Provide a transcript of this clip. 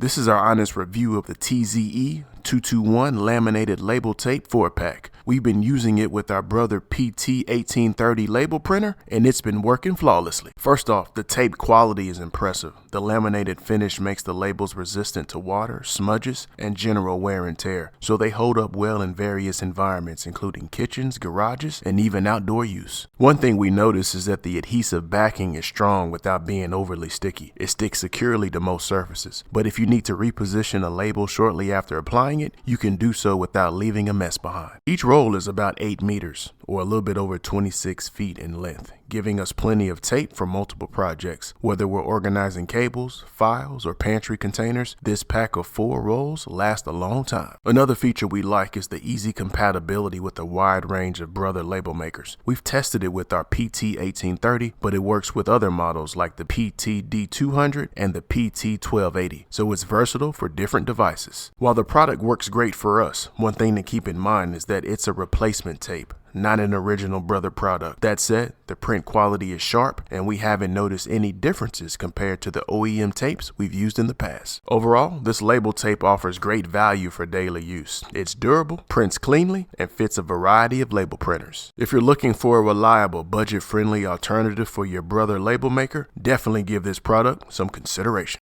This is our honest review of the TZe-221 Laminated Label Tape 4-pack. We've been using it with our brother PT-1830 label printer, and it's been working flawlessly. First off, the tape quality is impressive. The laminated finish makes the labels resistant to water, smudges, and general wear and tear, so they hold up well in various environments, including kitchens, garages, and even outdoor use. One thing we notice is that the adhesive backing is strong without being overly sticky. It sticks securely to most surfaces, but if you need to reposition a label shortly after applying it, you can do so without leaving a mess behind. Each roll is about 8 meters, or a little bit over 26 feet in length, giving us plenty of tape for multiple projects. Whether we're organizing cables, files, or pantry containers, this pack of 4 rolls lasts a long time. Another feature we like is the easy compatibility with a wide range of brother label makers. We've tested it with our PT-1830, but it works with other models like the PT-D200 and the PT-1280, so it's versatile for different devices. While the product works great for us, one thing to keep in mind is that it's a replacement tape, not an original brother product. That said, the print quality is sharp, and we haven't noticed any differences compared to the OEM tapes we've used in the past. Overall, this label tape offers great value for daily use. It's durable, prints cleanly, and fits a variety of label printers. If you're looking for a reliable, budget-friendly alternative for your brother label maker, definitely give this product some consideration.